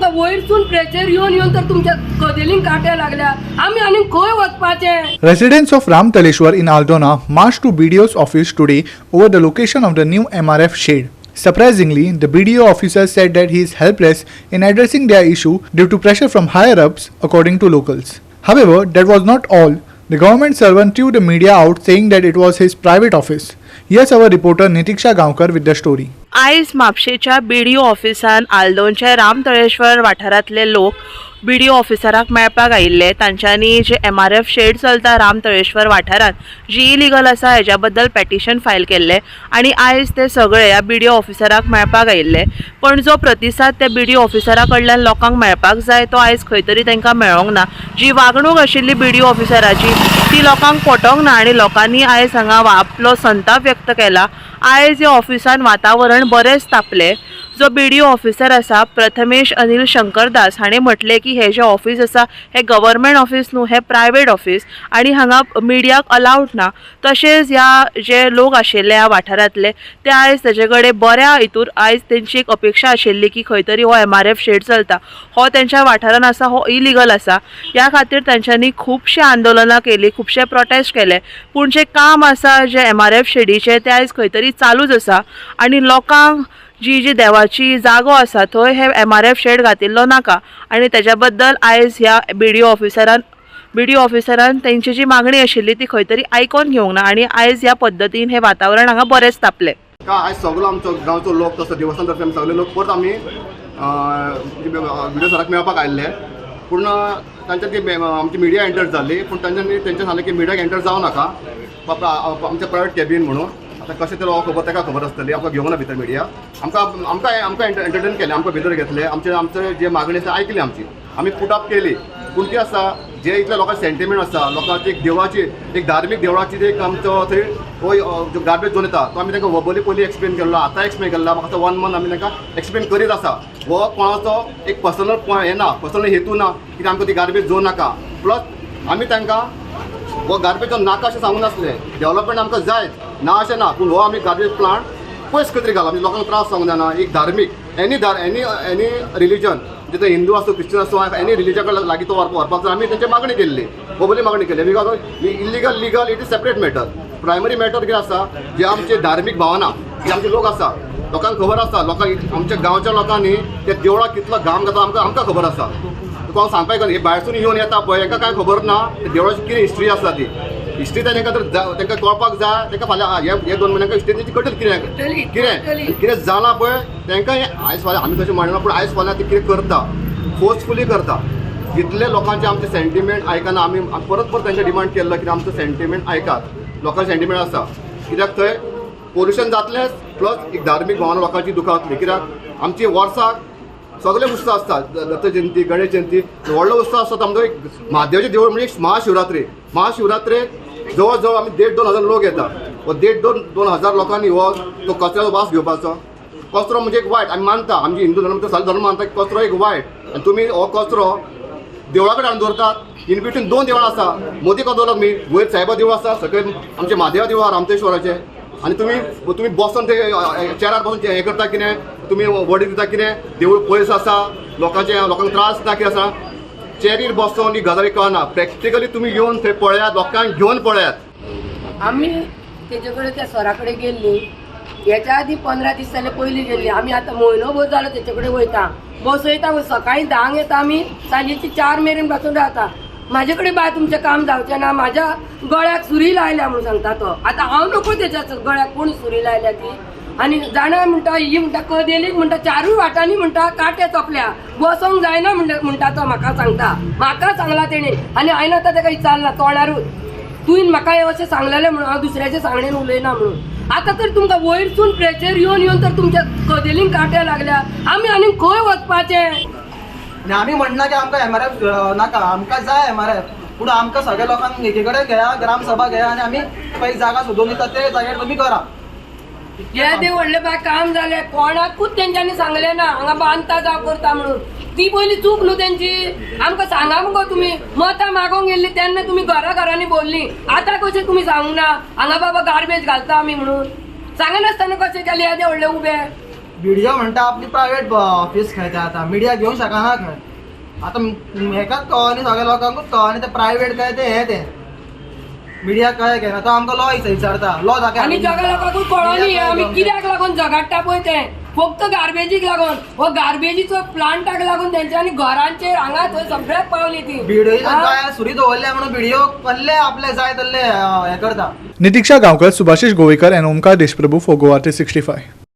तुमकां वयरसून प्रेशर येवन तर तुमच्या कदेलींक काट्या लागल्या आमी आनी खंय वचपाचें. Residents of Ramtaleshwar in Aldona marched to BDO's office today over the location of the new MRF shade. Surprisingly, the BDO officer said that he is helpless in addressing their issue due to pressure from higher ups, according to locals. However, that was not all. The government servant threw the media out saying that it was his private office. Here's our reporter Nitiksha Gaonkar with the story. आयज म्हापशेच्या BDO ऑफिसान आल्दोनचे रामतळेश्वर वाठारांतले लोक BDO ऑफिसराक मेळपाक आयिल्ले. तांच्यांनी जे MRF shade चलता रामतळेश्वर वाठारांत जी इलिगल आसा हेज्या बद्दल पेटिशन फायल केल्ले आनी आयज ते सगळे ह्या BDO ऑफिसराक मेळपाक आयिल्ले. पण जो प्रतिसाद त्या BDO ऑफिसरा कडल्यान लोकांक मेळपाक जाय तो आयज खंय तरी तांकां मेळोंक ना. जी वागणूक आशिल्ली BDO ऑफिसराची ती लोकांक पटोंक ना आनी लोकांनी आयज हांगा आपलो संताप व्यक्त केला. आयज ह्या ऑफिसान वातावरण बरेंच तापले. जो BDO ऑफिसर आसा प्रथमेश अनिल शंकरदास हाणें म्हटलें की हे जे ऑफिस आसा हे गव्हर्मेंट ऑफिस न्हू, हे प्रायवेट ऑफिस आनी हांगा मिडियाक अलाउड ना. तशेंच ह्या जे लोक आशिल्ले ह्या वाठारांतले ते आयज तेजे कडेन बऱ्या हितूर आयज तेंची एक अपेक्षा आशिल्ली की खंय तरी हो MRF शेड चलता हो तेंच्या वाठारांत आसा हो इलिगल आसा. ह्या खातीर तांच्यांनी खुबशे आंदोलनां केली, खुबशे प्रोटेस्ट केले. पूण जे काम आसा जे MRF शेडीचे ते आयज खंय तरी चालूच आसा आनी लोकांक जी देवाची जागो आसा थंय हे MRF शेड घातिल्लो नाका आनी तेज्या बद्दल आयज ह्या BDO ऑफिसरान तेंची जी मागणी आशिल्ली ती खंय तरी आयकोन घेवंक ना आनी आयज ह्या पद्दतीन हे वातावरण हांगा बरेंच तापलें. आयज सगळो आमचो गांवचो लोक तसो देवस्थान तर्फे सगळे लोक परत आमी BDO सराक मेळपाक आयिल्ले. पूण तांच्यान ती आमची मिडिया एंटर जाली पूण तांच्यांनी तेंचें सांगलें की मिडियाक एंटर जावं नाका आमच्या प्रायवेट कॅबीन म्हणून. आता कशें तें खबर ताका खबर आसतली, आमकां घेवंक ना भितर मिडिया. आमकां एंटरटेन केलें, आमकां भितर घेतले, आमचे जे मागणी आसा आयकली आमची, आमी पुट अप केली. पूण कितें आसा जे इतल्या लोकांचे सेंटिमेंट आसा, लोकांची एक देवाची एक धार्मीक देवळाची एक आमचो थंय जो गार्बेज जोन येता तो आमी तांकां वबली पयलीं एक्सप्लेन केल्लो, आतां एक्सप्लेन केला. म्हाका आतां 1 मंथ आमी तांकां एक्सप्लेन करीत आसा. हो कोणाचो एक पर्सनल हें ना, पर्सनल हेतू ना कित्याक आमकां ती गार्बेज जोन नाका. प्लस आमी तांकां हो गार्बेज जोन नाका अशें सांगून नासलें. डेव्हलपमेंट आमकां जायच ना अशें ना, पूण हो आमी गार्बेज प्लांट पयस खंय तरी घाला म्हणजे लोकांक त्रास जावंक जायना. एक धार्मीक एनी रिलीजन म्हणजे तो हिंदू आसूं क्रिश्चन आसूं एनी रिलीजन कडे लागीं तो व्हरपाक जाय. आमी तेंची मागणी केल्ली, बोबली मागणी केली. Because illegal legal it is separate matter. Primary matter कितें आसा जे आमचे धार्मीक भावना जे आमचे लोक आसा लोकांक खबर आसा. लोकांक आमच्या गांवच्या लोकांनी त्या देवळाक कितलो घाम घाता आमकां खबर आसा. तुका हांव सांगपाक हे भायरसून येवन येता पळय हाका कांय खबर ना देवळाची कितें हिस्ट्री आसा ती. हिस्ट्री तांकां तांकां कळपाक जाय. तांकां फाल्यां हे 2 म्हयन्यांक हिस्ट्री कळटली कितें जालां पळय तांकां आयज फाल्यां आमी तशें म्हणना पूण आयज फाल्यां ती कितें करता फोर्सफुली करता. जितले लोकांचे आमचे सेंटिमेंट आयकना आमी परत तांचे डिमांड केल्लो की आमचो सेंटिमेंट आयकात. लोकांचे सेंटिमेंट आसा कित्याक थंय पोल्युशन जातलेंच प्लस एक धार्मीक भावना लोकांची दुखावतली. कित्याक आमची वर्साक सगळे उत्सव आसतात. दत्त जयंती, गणेश जयंती व्हडलो उत्सव आसता. आमचो एक म्हादेवाचें देवूळ म्हणजे महाशिवरात्रेक जवळ जवळ आमी 1,500-2,000 लोक येतात. हो 1,500-2,000 लोकांनी हो तो कचऱ्याचो वास घेवपाचो. कचरो म्हणजे एक वायट आमी मानता, आमची हिंदू धर्म मानता की कचरो एक वायट आनी तुमी हो कचरो देवळा कडेन हाडून दवरतात. इन बिटवीन 2 देवळां आसा. मोदी का दवरतात मी वयर सायबा देवूळ आसा, सकयल आमचे म्हादेवा देवूळ रामतेश्वराचें. आनी तुमी बसून ते चेरार बसून हें करता कितें, तुमी वडी दिता कितें, देवूळ पयस आसा, लोकांक त्रास जाता कितें आसा. चेरीर बसून ही गजाली कळना. प्रॅक्टिकली तुमी येवन थंय पळयात, लोकांक घेवन पळयात. आमी तेजे कडेन त्या सरा कडेन गेल्ली. हेच्या आदी 15 दीस जाले पयलीं गेल्ली. आमी आतां म्हयनोभर जालो तेचे कडेन वयता, बसयता. सकाळीं 10 येता आमी, सांजेची 4 मेरेन बसून रावता. म्हाजे कडेन बाय तुमचें काम जावचें ना, म्हाज्या गळ्याक सुरी लायल्या म्हणून सांगता तो. आतां हांव नको तेच्या गळ्याक कोण सुरी लायल्या ती. आनी जाणा म्हणटा ही म्हणटा कदेलीक म्हणटा 4 वाटांनी म्हणटा काटे चोपल्या बसोंक जायना म्हणटा तो म्हाका सांगता. म्हाका सांगला तेणी आनी हांवें आतां ताका विचारला तोंडारूच तुवें म्हाका हे अशें सांगलेलें म्हणून हांव दुसऱ्याचे सांगणेन उलयना म्हणून. आतां तर तुमकां वयरसून प्रेशर येवन तर तुमच्या कदेलींक काट्या लागल्या आमी आनी खंय वचपाचें. आमी म्हणना की आमकां MRF नाका, आमकां जाय MRF. पूण आमकां सगळ्या लोकांक एके कडेन घेया, ग्रामसभा घेया आनी आमी पयली जागा सोदून दिता ते जाग्यार तुमी करा. हे देव व्हडले बाय काम जालें कोणाकूच तेंच्यांनी सांगलें ना हांगा बांदता जावं करता म्हणून. ती पयली चूक न्हू तेंची. आमकां सांगा मगो तुमी मतां मागोंक गेल्ली तेन्ना तुमी घरांनी बोल्ली. आतां कशें तुमी सांगूंक ना हांगा बाबा गार्बेज घालता आमी म्हणून. सांगनासतना कशें केलें हे देव व्हडले उबे. व्हिडिओ म्हणटा आपली प्रायव्हेट ऑफिस खंय ते आतां मिडिया घेवंक शकना खंय आतां हेकाच कळनी सगळ्या लोकांकूच कळनी ते प्रायव्हेट काय ते मिडिया कळ्ळें घेना तो आमकां लॉ विचारता लॉ दाखय आणि जगा लोकांकूच कळोनी आमी कित्याक लागून झगडटा पळय ते फक्त गार्बेजीक लागून हो गार्बेजीचो प्लांटाक लागून तेंच्यांनी घरांचेर हांगा थंय सगळ्याक पावली ती व्हिडिओ सुरी दवरल्या म्हणून व्हिडिओ कसले आपले जाय तसले हे करता. Nitiksha Gaonkar, Subhashish Govekar and Omkar Deshprabhu for Goa 365.